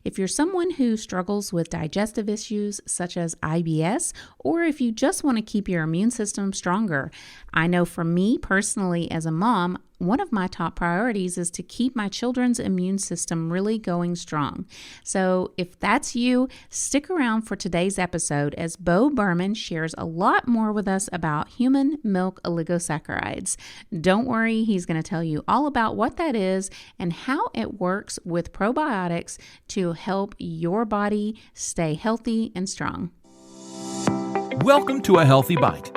If you're someone who struggles with digestive issues such as IBS, or if you just want to keep your immune system stronger, I know for me personally as a mom, one of my top priorities is to keep my children's immune system really going strong. So if that's you, stick around for today's episode as Beau Berman shares a lot more with us about human milk oligosaccharides. Don't worry, he's going to tell you all about what that is and how it works with probiotics to help your body stay healthy and strong. Welcome to A Healthy Bite.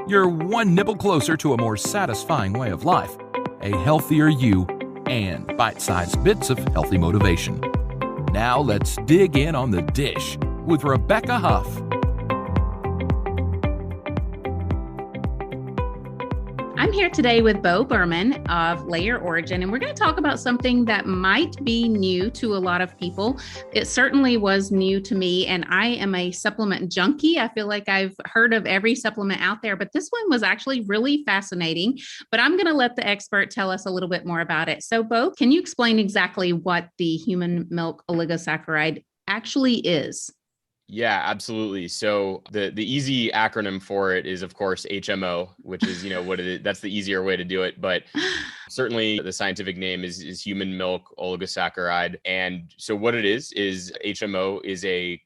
You're one nibble closer to a more satisfying way of life, a healthier you, and bite-sized bits of healthy motivation. Now let's dig in on the dish with Rebecca Huff. I'm here today with Beau Berman of Layer Origin, and we're going to talk about something that might be new to a lot of people. It certainly was new to me, and I am a supplement junkie. I feel like I've heard of every supplement out there, but this one was actually really fascinating. But I'm going to let the expert tell us a little bit more about it. So, Beau, can you explain exactly what the human milk oligosaccharide actually is? Yeah, absolutely. So the easy acronym for it is, of course, HMO, which is, what it is. That's the easier way to do it. But certainly the scientific name is human milk oligosaccharide. And so what it is HMO is a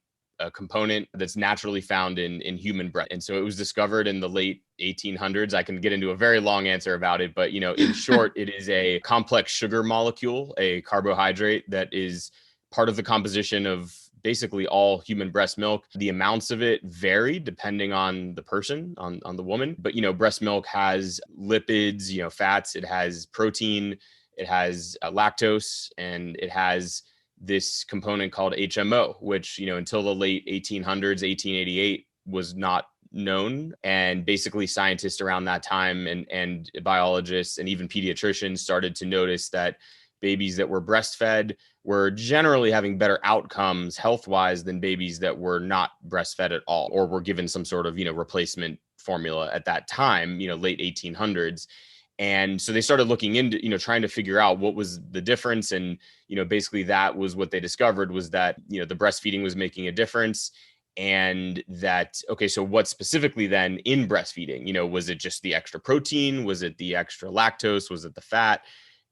component that's naturally found in human breast. And so it was discovered in the late 1800s. I can get into a very long answer about it, but, in short, it is a complex sugar molecule, a carbohydrate that is part of the composition of basically all human breast milk. The amounts of it vary depending on the person, on the woman. But, breast milk has lipids, fats, it has protein, it has lactose, and it has this component called HMO, which, until the late 1800s, 1888 was not known. And basically scientists around that time and biologists and even pediatricians started to notice that babies that were breastfed were generally having better outcomes health-wise than babies that were not breastfed at all or were given some sort of, replacement formula at that time, late 1800s. And so they started looking into, trying to figure out what was the difference. And, basically that was what they discovered was that, the breastfeeding was making a difference. And that, okay, so what specifically then in breastfeeding, was it just the extra protein? Was it the extra lactose? Was it the fat?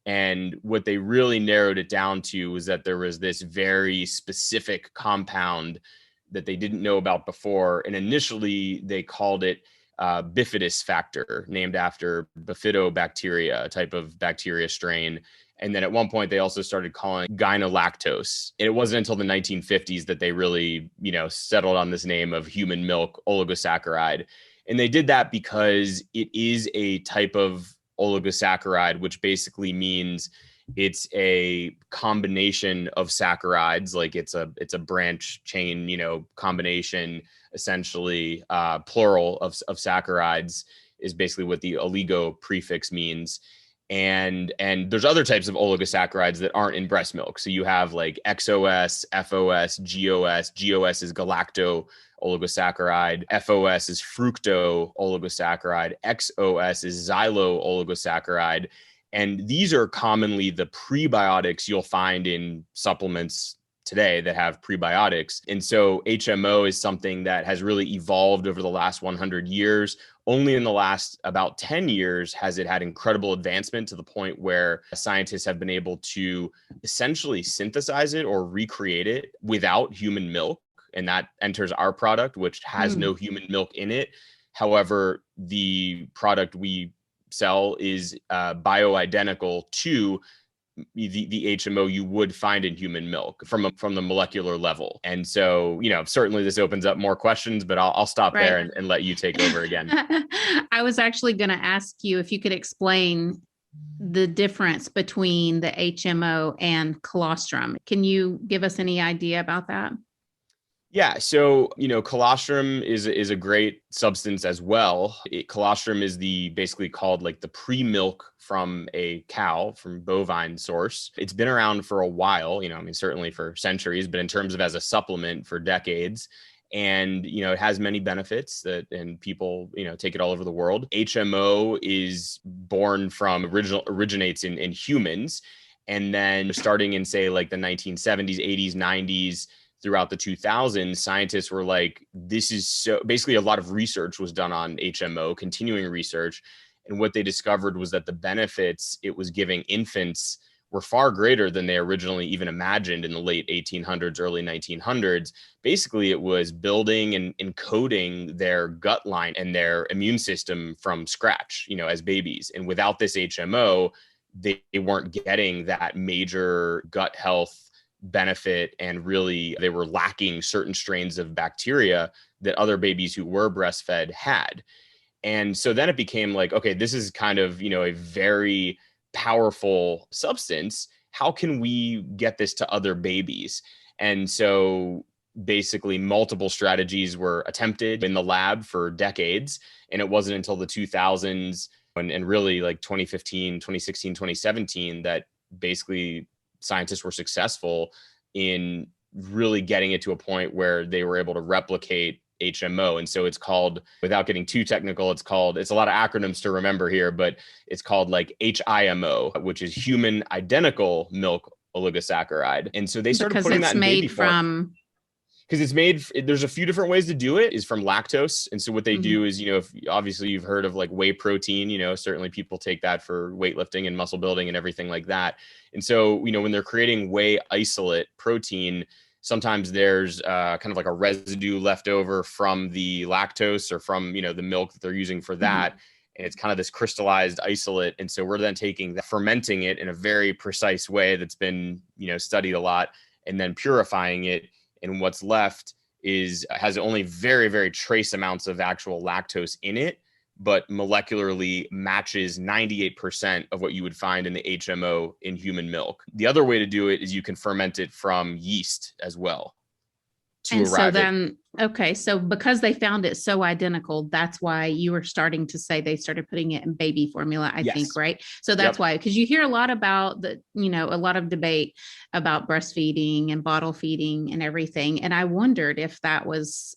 And what they really narrowed it down to was that there was this very specific compound that they didn't know about before. And initially they called it Bifidus Factor, named after Bifidobacteria, a type of bacteria strain. And then at one point they also started calling it gynolactose. And it wasn't until the 1950s that they really, settled on this name of human milk oligosaccharide. And they did that because it is a type of oligosaccharide, which basically means it's a combination of saccharides, like it's a branch chain, combination, essentially, plural of saccharides is basically what the oligo prefix means. And there's other types of oligosaccharides that aren't in breast milk. So you have like XOS, FOS, GOS. GOS is galacto oligosaccharide. FOS is fructo oligosaccharide. XOS is xylo oligosaccharide. And these are commonly the prebiotics you'll find in supplements today that have prebiotics. And so HMO is something that has really evolved over the last 100 years. Only in the last about 10 years has it had incredible advancement to the point where scientists have been able to essentially synthesize it or recreate it without human milk. And that enters our product, which has no human milk in it. However, the product we sell is bioidentical to the HMO you would find in human milk from the molecular level. And so, certainly this opens up more questions, but I'll stop there and let you take over again. I was actually going to ask you if you could explain the difference between the HMO and colostrum. Can you give us any idea about that? Yeah. So, colostrum is a great substance as well. Colostrum is basically called like the pre-milk from a cow, from bovine source. It's been around for a while, certainly for centuries, but in terms of as a supplement for decades. And, it has many benefits and people, take it all over the world. HMO is born from originates in humans. And then starting in, say, like the 1970s, 80s, 90s, throughout the 2000s, scientists were like, this is so, basically a lot of research was done on HMO, continuing research. And what they discovered was that the benefits it was giving infants were far greater than they originally even imagined in the late 1800s, early 1900s. Basically, it was building and encoding their gut line and their immune system from scratch, as babies. And without this HMO, they weren't getting that major gut health benefit, and really they were lacking certain strains of bacteria that other babies who were breastfed had. And so then it became like, okay, this is kind of, a very powerful substance. How can we get this to other babies? And so basically multiple strategies were attempted in the lab for decades. And it wasn't until the 2000s and really like 2015, 2016, 2017 that basically scientists were successful in really getting it to a point where they were able to replicate HMO. And so it's called, without getting too technical, it's a lot of acronyms to remember here, but it's called like HIMO, which is human identical milk oligosaccharide. And so they started putting that in baby form. Because it's made, there's a few different ways to do it, is from lactose. And so what they do is, if obviously you've heard of like whey protein, certainly people take that for weightlifting and muscle building and everything like that. And so, when they're creating whey isolate protein, sometimes there's kind of like a residue left over from the lactose or from, the milk that they're using for that. And it's kind of this crystallized isolate. And so we're then taking that, fermenting it in a very precise way that's been, studied a lot, and then purifying it. And what's left has only very, very trace amounts of actual lactose in it, but molecularly matches 98% of what you would find in the HMO in human milk. The other way to do it is you can ferment it from yeast as well. And so then, okay, so because they found it so identical, that's why you were starting to say they started putting it in baby formula, I think, right? So that's why, because you hear a lot about a lot of debate about breastfeeding and bottle feeding and everything. And I wondered if that was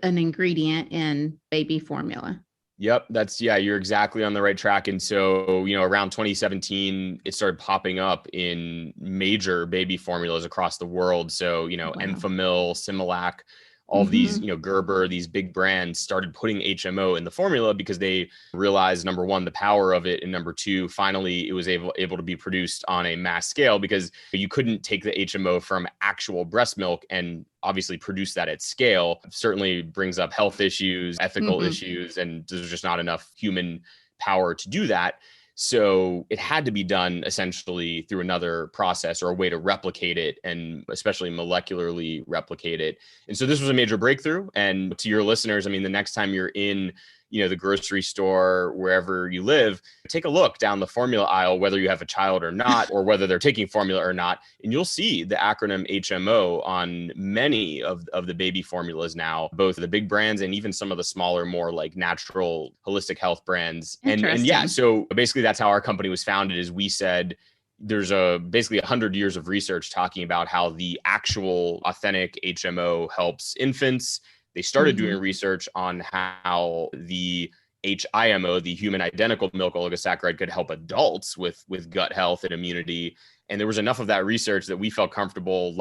an ingredient in baby formula. Yep. You're exactly on the right track. And so, around 2017, it started popping up in major baby formulas across the world. So, Enfamil, Similac, all of these, Gerber, these big brands started putting HMO in the formula because they realized, number one, the power of it. And number two, finally, it was able to be produced on a mass scale, because you couldn't take the HMO from actual breast milk and obviously produce that at scale. It certainly brings up health issues, ethical issues, and there's just not enough human power to do that. So it had to be done essentially through another process or a way to replicate it, and especially molecularly replicate it. And so this was a major breakthrough. And to your listeners, the next time you're in, the grocery store, wherever you live, take a look down the formula aisle, whether you have a child or not, or whether they're taking formula or not. And you'll see the acronym HMO on many of the baby formulas now, both the big brands and even some of the smaller, more like natural, holistic health brands. And yeah, so basically that's how our company was founded. Is we said, there's basically 100 years of research talking about how the actual authentic HMO helps infants. They started doing research on how the HIMO, the human identical milk oligosaccharide, could help adults with gut health and immunity. And there was enough of that research that we felt comfortable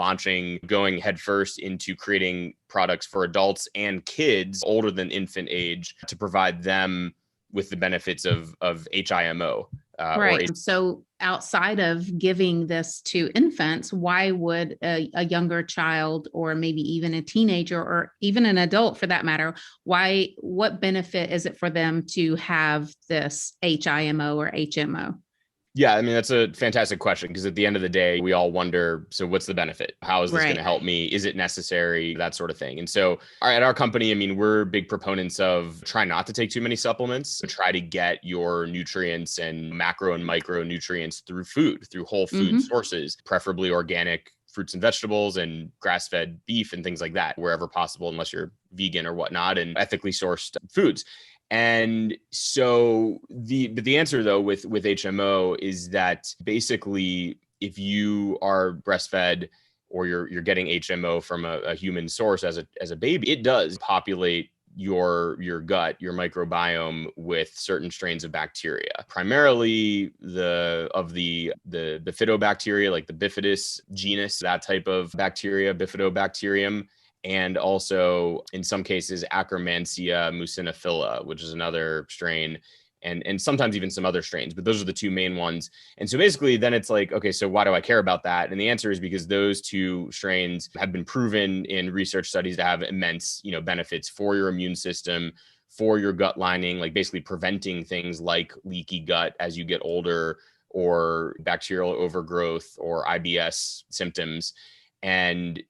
going headfirst into creating products for adults and kids older than infant age to provide them with the benefits of HIMO. Right. So outside of giving this to infants, why would a younger child, or maybe even a teenager, or even an adult for that matter, what benefit is it for them to have this HIMO or HMO? Yeah, that's a fantastic question, because at the end of the day, we all wonder, so what's the benefit? How is this going to help me? Is it necessary? That sort of thing. And so at our company, we're big proponents of try not to take too many supplements, so try to get your nutrients and macro and micronutrients through food, through whole food sources, preferably organic fruits and vegetables and grass-fed beef and things like that, wherever possible, unless you're vegan or whatnot, and ethically sourced foods. And so the answer though with HMO is that basically if you are breastfed or you're getting HMO from a human source as a baby, it does populate your gut, your microbiome with certain strains of bacteria, primarily the Bifidobacteria, like the Bifidus genus, that type of bacteria, Bifidobacterium, and also in some cases Akkermansia muciniphila, which is another strain, and sometimes even some other strains, but those are the two main ones. And so basically then it's like, okay, so why do I care about that? And the answer is because those two strains have been proven in research studies to have immense, benefits for your immune system, for your gut lining, like basically preventing things like leaky gut as you get older, or bacterial overgrowth or IBS symptoms. And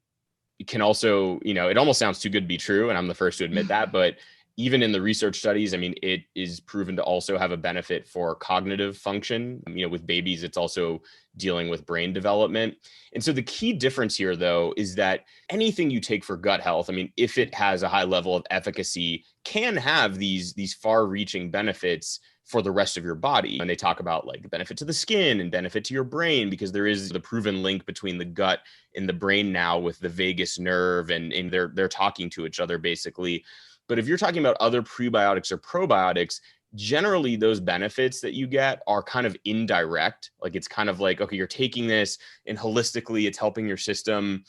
it can also, it almost sounds too good to be true, and I'm the first to admit that, but even in the research studies, I mean, it is proven to also have a benefit for cognitive function. With babies, it's also dealing with brain development. And so the key difference here, though, is that anything you take for gut health, I mean, if it has a high level of efficacy, can have these far-reaching benefits for the rest of your body. And they talk about like the benefit to the skin and benefit to your brain, because there is the proven link between the gut and the brain now with the vagus nerve, and they're talking to each other basically. But if you're talking about other prebiotics or probiotics, generally those benefits that you get are kind of indirect. Like it's kind of like, okay, you're taking this and holistically it's helping your system.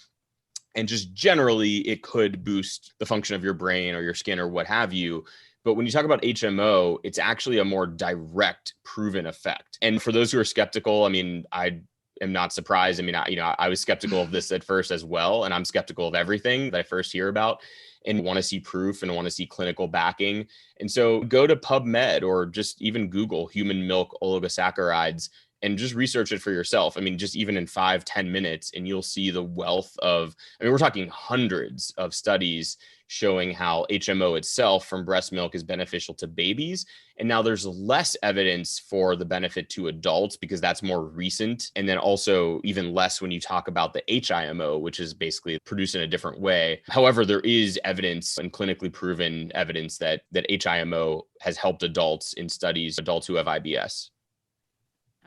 And just generally it could boost the function of your brain or your skin or what have you. But when you talk about HMO, it's actually a more direct proven effect. And for those who are skeptical, I mean, I am not surprised. I mean, I was skeptical of this at first as well. And I'm skeptical of everything that I first hear about, and want to see proof and want to see clinical backing. And so go to PubMed or just even Google human milk oligosaccharides and just research it for yourself. I mean, just even in 5-10 minutes, and you'll see the wealth of, I mean, we're talking hundreds of studies showing how HMO itself from breast milk is beneficial to babies. And now there's less evidence for the benefit to adults because that's more recent. And then also even less when you talk about the HIMO, which is basically produced in a different way. However, there is evidence and clinically proven evidence that HIMO has helped adults in studies, adults who have IBS.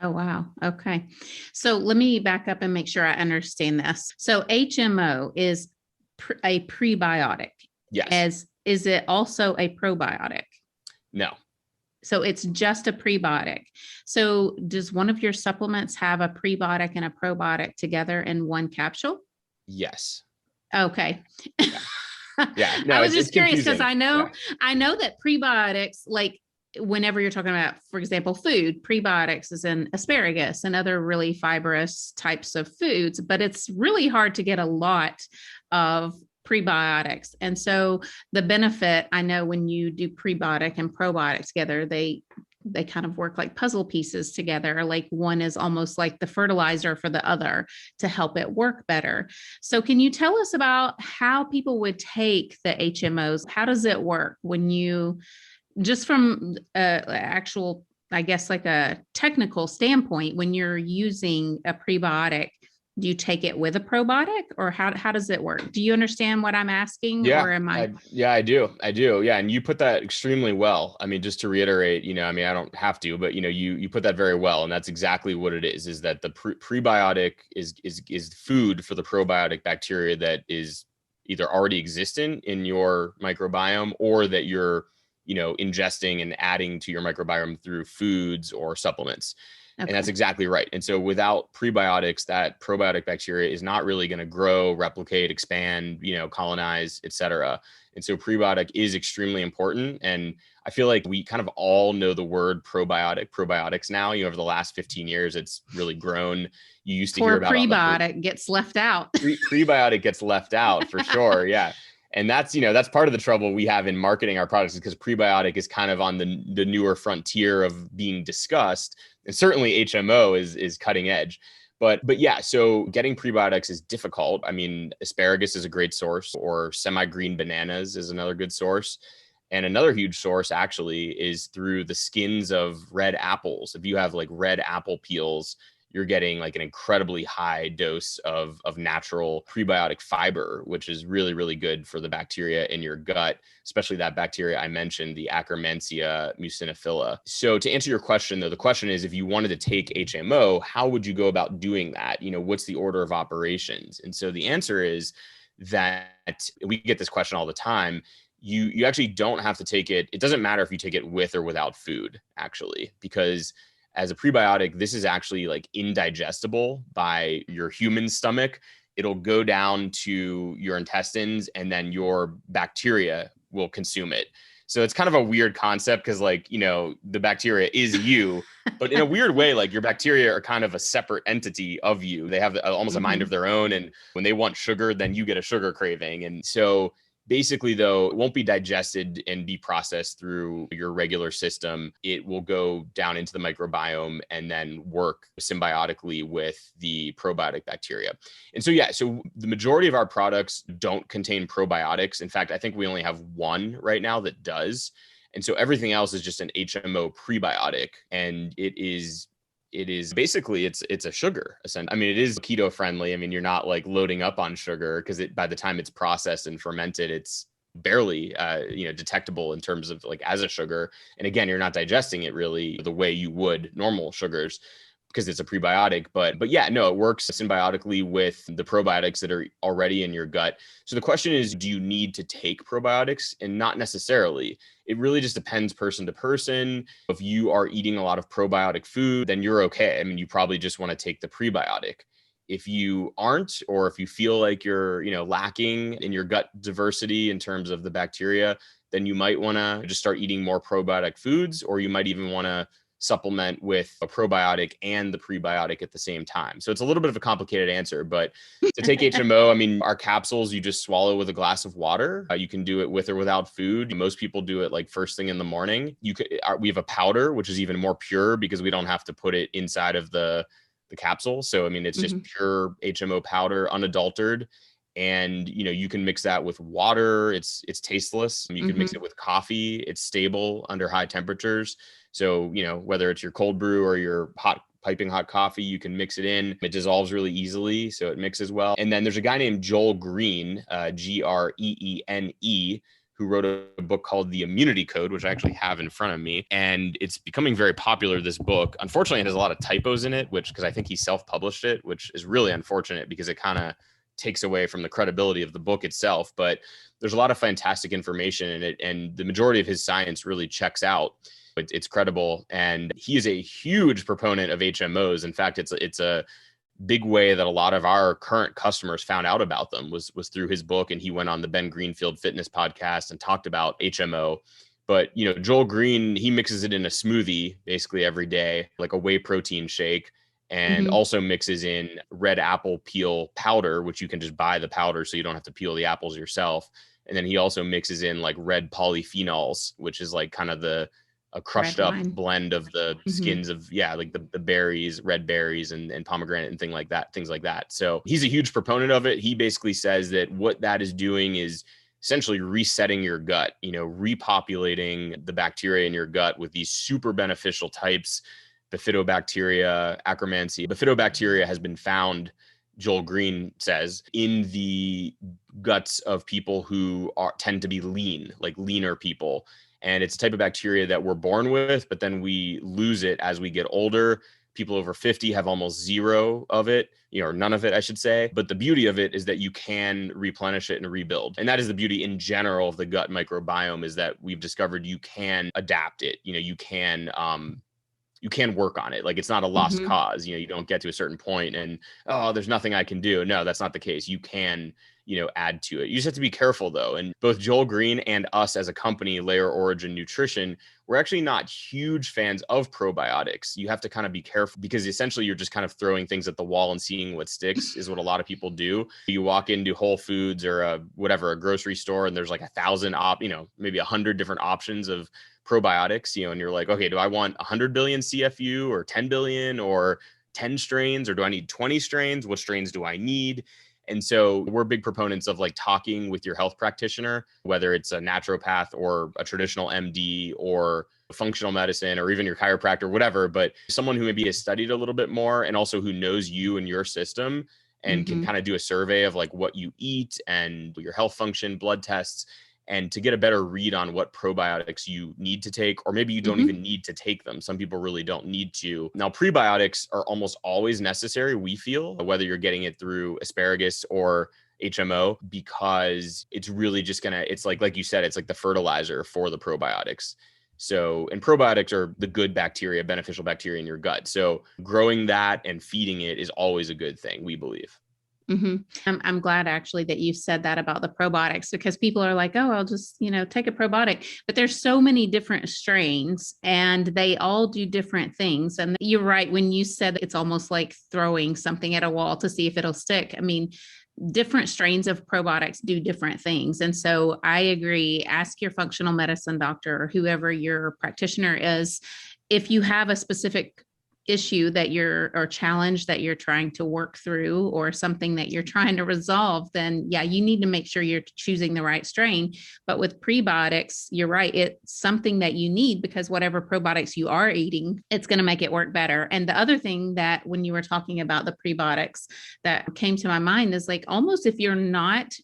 Oh, wow. Okay. So let me back up and make sure I understand this. So HMO is a prebiotic. Yes. Is it also a probiotic? No. So it's just a prebiotic. So does one of your supplements have a prebiotic and a probiotic together in one capsule? Yes. Okay. Yeah. No, I was just curious because I know that prebiotics, like whenever you're talking about, for example, food, prebiotics is in asparagus and other really fibrous types of foods, but it's really hard to get a lot of prebiotics. And so the benefit, I know when you do prebiotic and probiotic together, they kind of work like puzzle pieces together. Like one is almost like the fertilizer for the other to help it work better. So can you tell us about how people would take the HMOs? How does it work when you, just from actual, I guess, like a technical standpoint, when you're using a prebiotic, do you take it with a probiotic, or how does it work? Do you understand what I'm asking? Yeah, or am I I do. Yeah. And you put that extremely well. I mean, just to reiterate, I mean, I don't have to, but you put that very well. And that's exactly what it is that the prebiotic is food for the probiotic bacteria that is either already existent in your microbiome, or that you're, ingesting and adding to your microbiome through foods or supplements. Okay. And that's exactly right. And so without prebiotics, that probiotic bacteria is not really going to grow, replicate, expand, colonize, et cetera. And so prebiotic is extremely important. And I feel like we kind of all know the word probiotics now. Over the last 15 years, it's really grown. You used to hear about prebiotic gets left out. Prebiotic gets left out for sure. Yeah. And that's, that's part of the trouble we have in marketing our products, is because prebiotic is kind of on the newer frontier of being discussed. And certainly HMO is cutting edge. But yeah, so getting prebiotics is difficult. I mean, asparagus is a great source, or semi-green bananas is another good source. And another huge source actually is through the skins of red apples. If you have like red apple peels, you're getting like an incredibly high dose of natural prebiotic fiber, which is really, really good for the bacteria in your gut, especially that bacteria I mentioned, the Akkermansia muciniphila. So to answer your question, though, the question is, if you wanted to take HMO, how would you go about doing that? What's the order of operations? And so the answer is that we get this question all the time. you actually don't have to take it. It doesn't matter if you take it with or without food, actually, because as a prebiotic, this is actually like indigestible by your human stomach. It'll go down to your intestines and then your bacteria will consume it. So it's kind of a weird concept because like, the bacteria is you, but in a weird way, like your bacteria are kind of a separate entity of you. They have almost a mind of their own. And when they want sugar, then you get a sugar craving. And so basically, though, it won't be digested and be processed through your regular system. It will go down into the microbiome and then work symbiotically with the probiotic bacteria. And so, so the majority of our products don't contain probiotics. In fact, I think we only have one right now that does. And so everything else is just an HMO prebiotic. And it is basically it's a sugar. I mean, it is keto friendly. I mean, you're not like loading up on sugar because by the time it's processed and fermented, it's barely detectable in terms of like as a sugar. And again, you're not digesting it really the way you would normal sugars because it's a prebiotic. But yeah, no, it works symbiotically with the probiotics that are already in your gut. So the question is, do you need to take probiotics? And not necessarily. It really just depends person to person. If you are eating a lot of probiotic food, then you're okay. I mean, you probably just want to take the prebiotic. If you aren't, or if you feel like you're, lacking in your gut diversity in terms of the bacteria, then you might want to just start eating more probiotic foods, or you might even want to supplement with a probiotic and the prebiotic at the same time. So it's a little bit of a complicated answer, but to take HMO, I mean, our capsules, you just swallow with a glass of water. You can do it with or without food. Most people do it like first thing in the morning. We have a powder, which is even more pure because we don't have to put it inside of the capsule. So, I mean, it's just pure HMO powder, unadulterated. And, you can mix that with water. It's tasteless. You can mix it with coffee. It's stable under high temperatures. So, whether it's your cold brew or your piping hot coffee, you can mix it in. It dissolves really easily, so it mixes well. And then there's a guy named Joel Greene, Greene, who wrote a book called The Immunity Code, which I actually have in front of me. And it's becoming very popular, this book. Unfortunately, it has a lot of typos in it, because I think he self-published it, which is really unfortunate because it kind of takes away from the credibility of the book itself. But there's a lot of fantastic information in it. And the majority of his science really checks out. It's credible. And he is a huge proponent of HMOs. In fact, it's a big way that a lot of our current customers found out about them was through his book. And he went on the Ben Greenfield Fitness podcast and talked about HMO. But, Joel Greene, he mixes it in a smoothie basically every day, like a whey protein shake, and also mixes in red apple peel powder, which you can just buy the powder so you don't have to peel the apples yourself. And then he also mixes in like red polyphenols, which is like kind of a crushed up blend of the skins of, like the berries, red berries and pomegranate and things like that. So he's a huge proponent of it. He basically says that what that is doing is essentially resetting your gut, repopulating the bacteria in your gut with these super beneficial types, Bifidobacteria, Akkermansia. Bifidobacteria has been found, Joel Greene says, in the guts of people who tend to be lean, like leaner people. And it's a type of bacteria that we're born with, but then we lose it as we get older. People over 50 have almost zero of it, or none of it, I should say. But the beauty of it is that you can replenish it and rebuild. And that is the beauty in general of the gut microbiome, is that we've discovered you can adapt it. You can work on it. Like, it's not a lost cause. You don't get to a certain point and, there's nothing I can do. No, that's not the case. You can, add to it. You just have to be careful though. And both Joel Greene and us as a company, Layer Origin Nutrition, we're actually not huge fans of probiotics. You have to kind of be careful because essentially you're just kind of throwing things at the wall and seeing what sticks is what a lot of people do. You walk into Whole Foods or a grocery store, and there's like 1,000 maybe 100 different options of probiotics, and you're like, okay, do I want 100 billion CFU or 10 billion or 10 strains, or do I need 20 strains? What strains do I need? And so we're big proponents of like talking with your health practitioner, whether it's a naturopath or a traditional MD or functional medicine or even your chiropractor, whatever, but someone who maybe has studied a little bit more and also who knows you and your system and can kind of do a survey of like what you eat and your health function, blood tests, and to get a better read on what probiotics you need to take, or maybe you don't even need to take them. Some people really don't need to. Now, prebiotics are almost always necessary, we feel, whether you're getting it through asparagus or HMO, because it's really just it's like you said, it's like the fertilizer for the probiotics. So, and probiotics are the good bacteria, beneficial bacteria in your gut. So growing that and feeding it is always a good thing, we believe. Mm-hmm. I'm glad actually that you said that about the probiotics, because people are like, oh, I'll just, take a probiotic, but there's so many different strains and they all do different things. And you're right. When you said it's almost like throwing something at a wall to see if it'll stick. I mean, different strains of probiotics do different things. And so I agree. Ask your functional medicine doctor or whoever your practitioner is, if you have a specific issue or challenge that you're trying to work through, or something that you're trying to resolve, then yeah, you need to make sure you're choosing the right strain. But with prebiotics, you're right. It's something that you need, because whatever probiotics you are eating, it's going to make it work better. And the other thing that when you were talking about the prebiotics that came to my mind is like, almost if you're not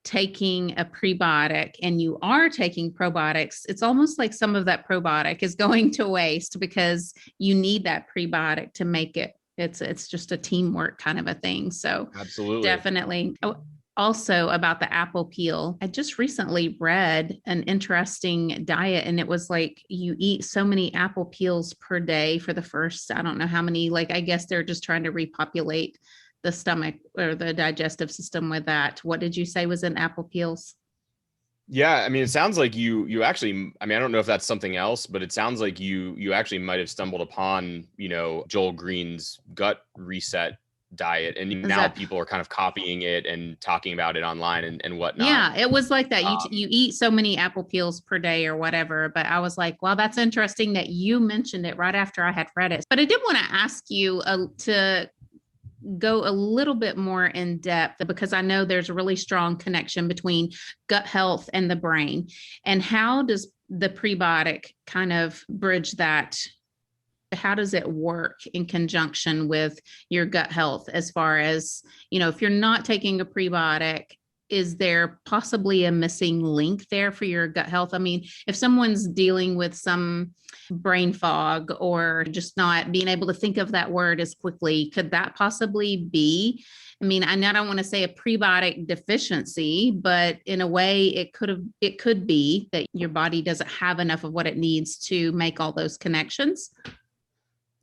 taking a prebiotic and you are taking probiotics, it's almost like some of that probiotic is going to waste, because you need that prebiotic to make it. It's just a teamwork kind of a thing. So Absolutely. definitely. Also about the apple peel, I just recently read an interesting diet, and it was like you eat so many apple peels per day for the first, I don't know how many, like I guess they're just trying to repopulate the stomach or the digestive system with that. What did you say was in apple peels? Yeah, I mean, it sounds like you actually, I mean, I don't know if that's something else, but it sounds like you actually might have stumbled upon, Joel Greene's gut reset diet. And now people are kind of copying it and talking about it online and whatnot. Yeah, it was like that. You eat so many apple peels per day or whatever. But I was like, well, that's interesting that you mentioned it right after I had read it. But I did want to ask you to go a little bit more in depth, because I know there's a really strong connection between gut health and the brain. And how does the prebiotic kind of bridge that? How does it work in conjunction with your gut health, as far as, if you're not taking a prebiotic, is there possibly a missing link there for your gut health? I mean, if someone's dealing with some brain fog or just not being able to think of that word as quickly, could that possibly be? I mean, I don't want to say a prebiotic deficiency, but in a way it could be that your body doesn't have enough of what it needs to make all those connections.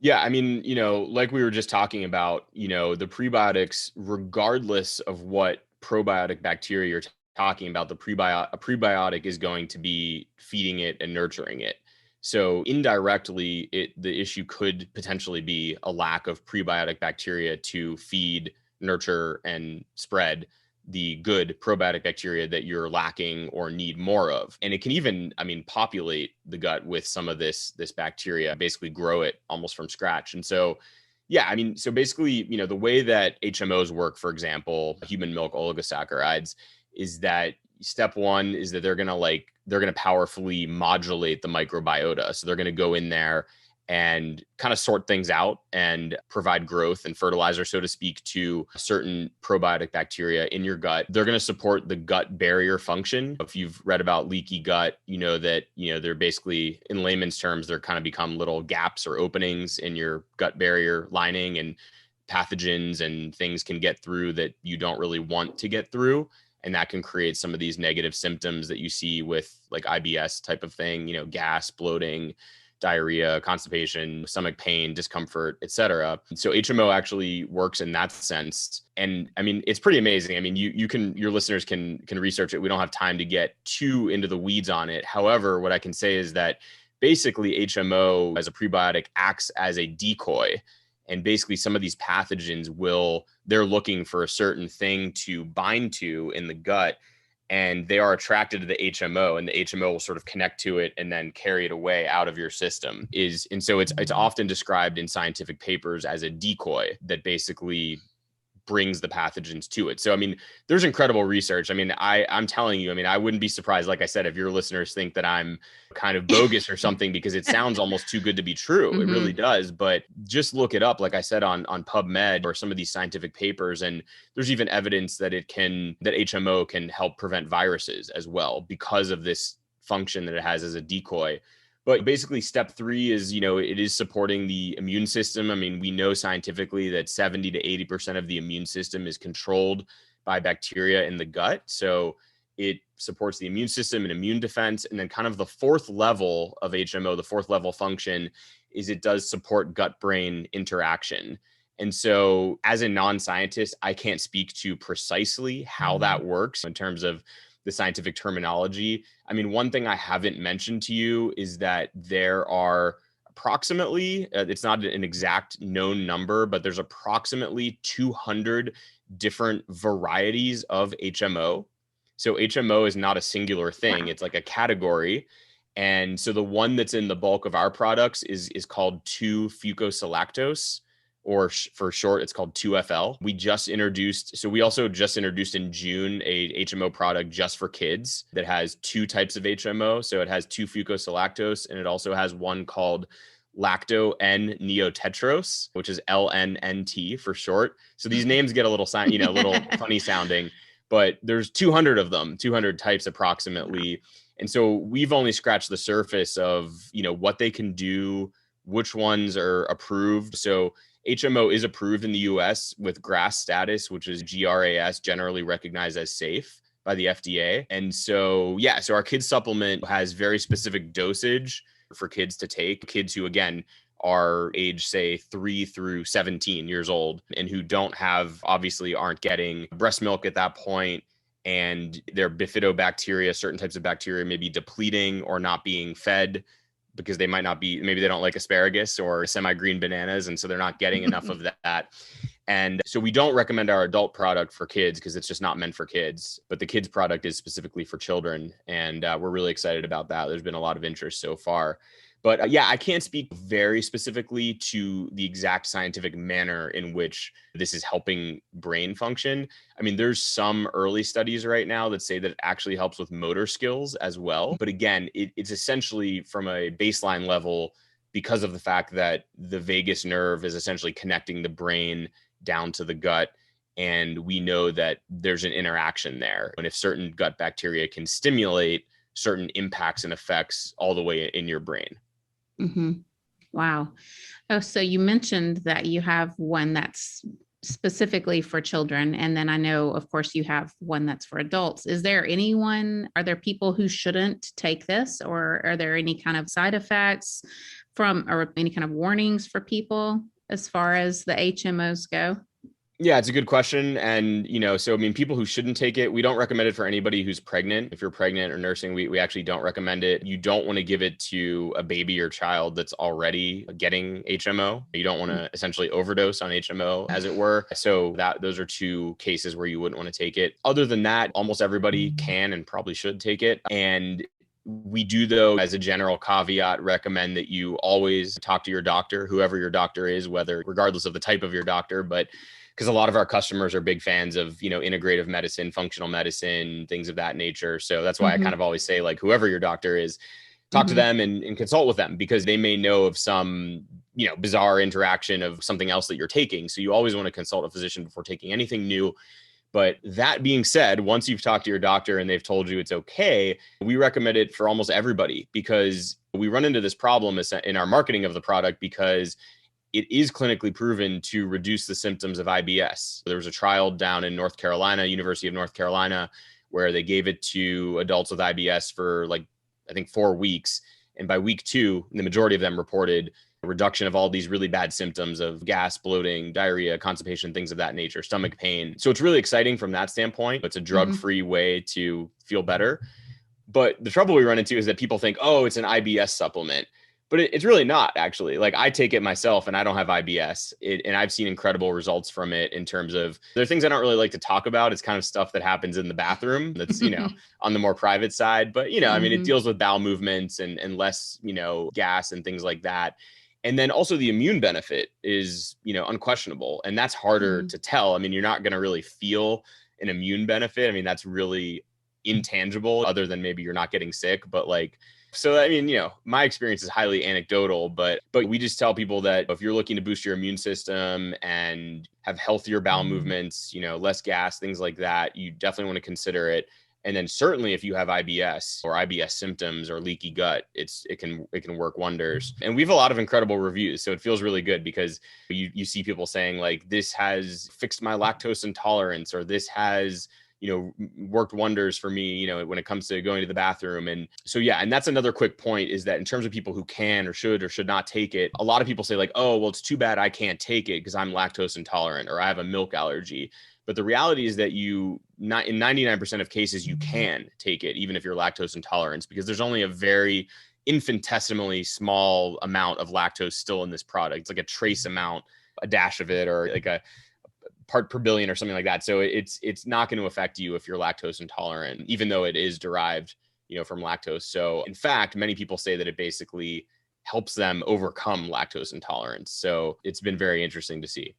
Yeah, I mean, like we were just talking about, the prebiotics, regardless of what probiotic bacteria you're talking about, a prebiotic is going to be feeding it and nurturing it. So indirectly, the issue could potentially be a lack of prebiotic bacteria to feed, nurture, and spread the good probiotic bacteria that you're lacking or need more of. And it can even, populate the gut with some of this bacteria, basically grow it almost from scratch. And so, yeah, so basically, the way that HMOs work, for example, human milk oligosaccharides, is that step one is that they're going to powerfully modulate the microbiota. So they're going to go in there and kind of sort things out and provide growth and fertilizer, so to speak, to certain probiotic bacteria in your gut. They're going to support the gut barrier function. If you've read about leaky gut, you know that, they're basically, in layman's terms, they're kind of become little gaps or openings in your gut barrier lining, and pathogens and things can get through that you don't really want to get through. And that can create some of these negative symptoms that you see with like IBS type of thing, gas, bloating, diarrhea, constipation, stomach pain, discomfort, etc. So HMO actually works in that sense. And it's pretty amazing. Your listeners can research it. We don't have time to get too into the weeds on it. However, what I can say is that basically HMO as a prebiotic acts as a decoy. And basically some of these pathogens they're looking for a certain thing to bind to in the gut, and they are attracted to the HMO, and the HMO will sort of connect to it and then carry it away out of your system. And so it's often described in scientific papers as a decoy that basically brings the pathogens to it. So, there's incredible research. I'm telling you, I wouldn't be surprised, like I said, if your listeners think that I'm kind of bogus or something, because it sounds almost too good to be true. It really does. But just look it up, like I said, on PubMed or some of these scientific papers. And there's even evidence that that HMO can help prevent viruses as well, because of this function that it has as a decoy. But basically step 3 is, it is supporting the immune system. We know scientifically that 70 to 80% of the immune system is controlled by bacteria in the gut. So it supports the immune system and immune defense. And then kind of the fourth level of HMO, the fourth level function, is it does support gut-brain interaction. And so as a non-scientist, I can't speak to precisely how that works in terms of the scientific terminology. I mean, one thing I haven't mentioned to you is that there are approximately, it's not an exact known number, but there's approximately 200 different varieties of HMO. So HMO is not a singular thing. It's like a category. And so the one that's in the bulk of our products is called 2-fucosilactose, or for short, it's called 2FL. We also just introduced in June a HMO product just for kids that has two types of HMO. So it has 2-fucosilactose, and it also has one called lacto N-neotetrose, which is LNNT for short. So these names get a little little funny sounding, but there's 200 of them, 200 types approximately. And so we've only scratched the surface of, what they can do, which ones are approved. So HMO is approved in the US with GRAS status, which is GRAS, generally recognized as safe by the FDA. And so, so our kids supplement has very specific dosage for kids to take, kids who, again, are age, say, 3 through 17 years old and who aren't getting breast milk at that point, and their bifidobacteria, certain types of bacteria, may be depleting or not being fed because maybe they don't like asparagus or semi-green bananas, and so they're not getting enough of that. And so we don't recommend our adult product for kids because it's just not meant for kids, but the kids product is specifically for children. And we're really excited about that. There's been a lot of interest so far. But I can't speak very specifically to the exact scientific manner in which this is helping brain function. I mean, there's some early studies right now that say that it actually helps with motor skills as well. But again, it's essentially from a baseline level because of the fact that the vagus nerve is essentially connecting the brain down to the gut. And we know that there's an interaction there. And if certain gut bacteria can stimulate certain impacts and effects all the way in your brain. Mm-hmm. Wow. Oh, so you mentioned that you have one that's specifically for children. And then I know, of course, you have one that's for adults. Are there people who shouldn't take this, or are there any kind of side effects or any kind of warnings for people as far as the HMOs go? Yeah, it's a good question. And, people who shouldn't take it, we don't recommend it for anybody who's pregnant. If you're pregnant or nursing, we actually don't recommend it. You don't want to give it to a baby or child that's already getting HMO. You don't want to essentially overdose on HMO, as it were. So those are two cases where you wouldn't want to take it. Other than that, almost everybody can and probably should take it. And we do, though, as a general caveat, recommend that you always talk to your doctor, whoever your doctor is, regardless of the type of your doctor, but because a lot of our customers are big fans of, integrative medicine, functional medicine, things of that nature. So that's why I kind of always say, like, whoever your doctor is, talk to them and consult with them, because they may know of some, bizarre interaction of something else that you're taking. So you always want to consult a physician before taking anything new. But that being said, once you've talked to your doctor and they've told you it's okay, we recommend it for almost everybody, because we run into this problem in our marketing of the product because it is clinically proven to reduce the symptoms of IBS. There was a trial down in North Carolina, University of North Carolina, where they gave it to adults with IBS for 4 weeks. And by week 2, the majority of them reported a reduction of all these really bad symptoms of gas, bloating, diarrhea, constipation, things of that nature, stomach pain. So it's really exciting from that standpoint. It's a drug-free way to feel better. But the trouble we run into is that people think, oh, it's an IBS supplement. But it's really not, actually. Like, I take it myself and I don't have IBS, and I've seen incredible results from it in terms of, there are things I don't really like to talk about. It's kind of stuff that happens in the bathroom that's, on the more private side. But, it deals with bowel movements and less, gas and things like that. And then also the immune benefit is, unquestionable. And that's harder to tell. I mean, you're not going to really feel an immune benefit. I mean, that's really intangible, other than maybe you're not getting sick. But so, I mean, my experience is highly anecdotal, but we just tell people that if you're looking to boost your immune system and have healthier bowel movements, less gas, things like that, you definitely want to consider it. And then certainly if you have IBS or IBS symptoms or leaky gut, it can work wonders. And we have a lot of incredible reviews. So it feels really good because you see people saying like, this has fixed my lactose intolerance, or this has, worked wonders for me, when it comes to going to the bathroom. And so, yeah. And that's another quick point, is that in terms of people who can or should not take it, a lot of people say like, oh, well, it's too bad I can't take it because I'm lactose intolerant or I have a milk allergy. But the reality is that in 99% of cases, you can take it, even if you're lactose intolerant, because there's only a very infinitesimally small amount of lactose still in this product. It's like a trace amount, a dash of it, or like a part per billion or something like that. So it's not going to affect you if you're lactose intolerant, even though it is derived, from lactose. So in fact, many people say that it basically helps them overcome lactose intolerance. So it's been very interesting to see.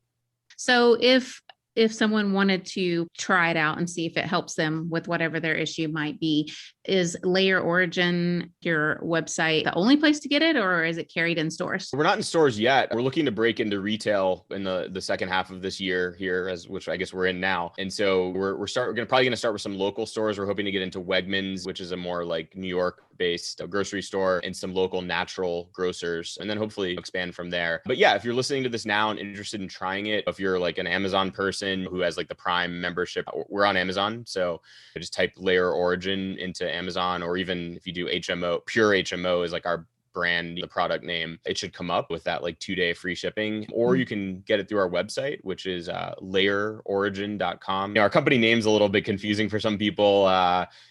So if someone wanted to try it out and see if it helps them with whatever their issue might be, is Layer Origin, your website, the only place to get it, or is it carried in stores? We're not in stores yet. We're looking to break into retail in the second half of this year here, which I guess we're in now. And so we're probably going to start with some local stores. We're hoping to get into Wegmans, which is a more like New York based grocery store, and some local natural grocers, and then hopefully expand from there. But yeah, if you're listening to this now and interested in trying it, if you're like an Amazon person who has like the Prime membership, we're on Amazon. So just type Layer Origin into Amazon, or even if you do HMO, Pure HMO is like our brand, the product name, it should come up with that like 2-day free shipping. Or you can get it through our website, which is layerorigin.com. Our company name's a little bit confusing for some people.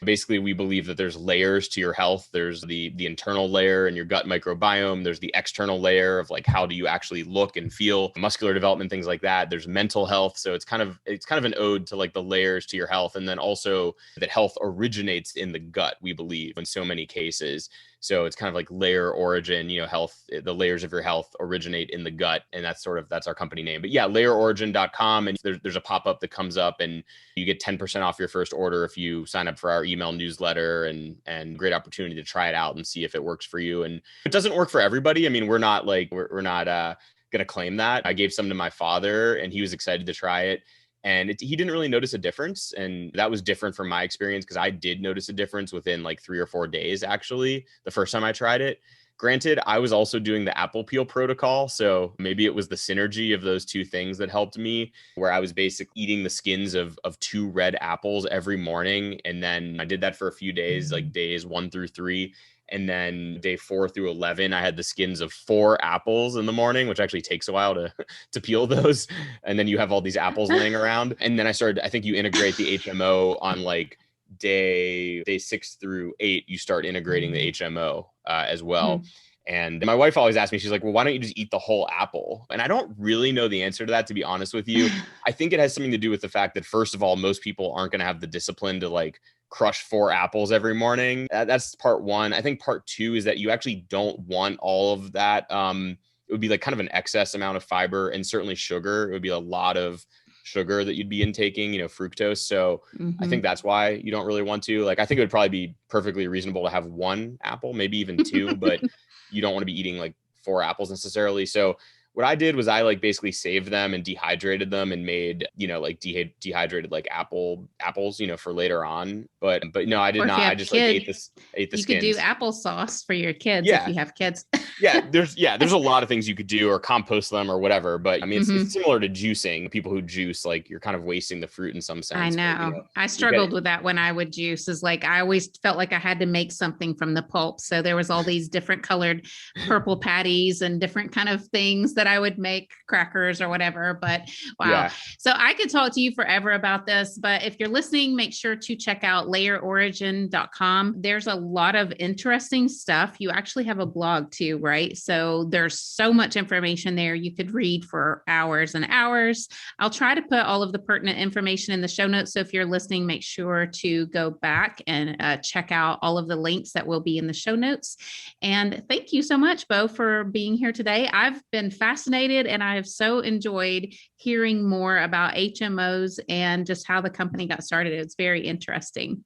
Basically, we believe that there's layers to your health. There's the internal layer in your gut microbiome. There's the external layer of like, how do you actually look and feel, muscular development, things like that. There's mental health. So it's kind of an ode to like the layers to your health. And then also that health originates in the gut, we believe, in so many cases. So it's kind of like Layer Origin, health, the layers of your health originate in the gut. And that's our company name. But yeah, layerorigin.com. And there's a pop-up that comes up and you get 10% off your first order if you sign up for our email newsletter, and great opportunity to try it out and see if it works for you. And it doesn't work for everybody. I mean, we're not going to claim that. I gave some to my father and he was excited to try it. And he didn't really notice a difference. And that was different from my experience, because I did notice a difference within like 3 or 4 days, actually, the first time I tried it. Granted, I was also doing the apple peel protocol. So maybe it was the synergy of those two things that helped me, where I was basically eating the skins of 2 red apples every morning. And then I did that for a few days, like days 1 through 3. And then day 4 through 11, I had the skins of 4 apples in the morning, which actually takes a while to peel those. And then you have all these apples laying around. And then I think you integrate the HMO on like day 6 through 8, you start integrating the HMO as well. Mm-hmm. And my wife always asks me, she's like, well, why don't you just eat the whole apple? And I don't really know the answer to that, to be honest with you. I think it has something to do with the fact that, first of all, most people aren't going to have the discipline to like crush 4 apples every morning. That's part one. I think part two is that you actually don't want all of that. It would be like kind of an excess amount of fiber, and certainly sugar. It would be a lot of sugar that you'd be intaking, fructose. So I think that's why you don't really want to. Like, I think it would probably be perfectly reasonable to have 1 apple, maybe even 2, but you don't want to be eating like 4 apples necessarily. So what I did was I like basically saved them and dehydrated them and made, like dehydrated like apples, for later on. But no, I did not. I just like ate the skins. You could do applesauce for your kids if you have kids. There's a lot of things you could do, or compost them or whatever. But I mean, it's similar to juicing. People who juice, like, you're kind of wasting the fruit in some sense. I know. But, I struggled with that when I would juice. Is like, I always felt like I had to make something from the pulp. So there was all these different colored purple patties and different kind of things that I would make, crackers or whatever. But wow. Yeah. So I could talk to you forever about this, but if you're listening, make sure to check out layerorigin.com. There's a lot of interesting stuff. You actually have a blog too, right? So there's so much information there. You could read for hours and hours. I'll try to put all of the pertinent information in the show notes. So if you're listening, make sure to go back and check out all of the links that will be in the show notes. And thank you so much, Beau, for being here today. I've been fascinated, and I have so enjoyed hearing more about HMOs and just how the company got started. It's very interesting.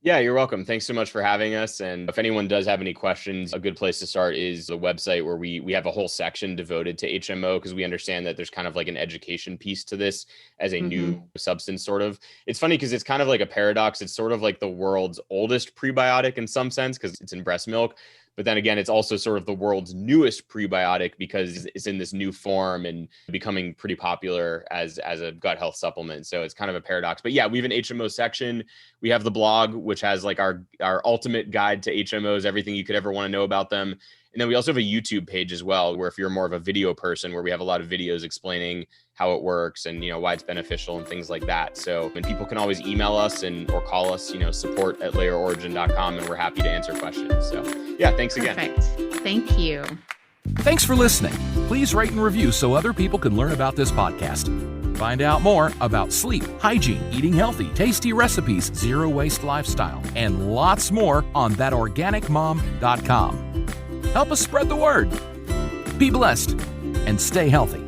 Yeah, you're welcome. Thanks so much for having us. And if anyone does have any questions, a good place to start is the website where we have a whole section devoted to HMO, because we understand that there's kind of like an education piece to this as a new substance sort of. It's funny because it's kind of like a paradox. It's sort of like the world's oldest prebiotic in some sense because it's in breast milk. But then again, it's also sort of the world's newest prebiotic because it's in this new form and becoming pretty popular as a gut health supplement. So it's kind of a paradox. But yeah, we have an HMO section. We have the blog, which has like our ultimate guide to HMOs, everything you could ever want to know about them. And then we also have a YouTube page as well, where if you're more of a video person, where we have a lot of videos explaining how it works and, why it's beneficial and things like that. So, and people can always email us or call us, support@layerorigin.com, and we're happy to answer questions. So yeah, thanks again. Perfect. Thank you. Thanks for listening. Please rate and review so other people can learn about this podcast. Find out more about sleep, hygiene, eating healthy, tasty recipes, zero waste lifestyle, and lots more on thatorganicmom.com. Help us spread the word. Be blessed and stay healthy.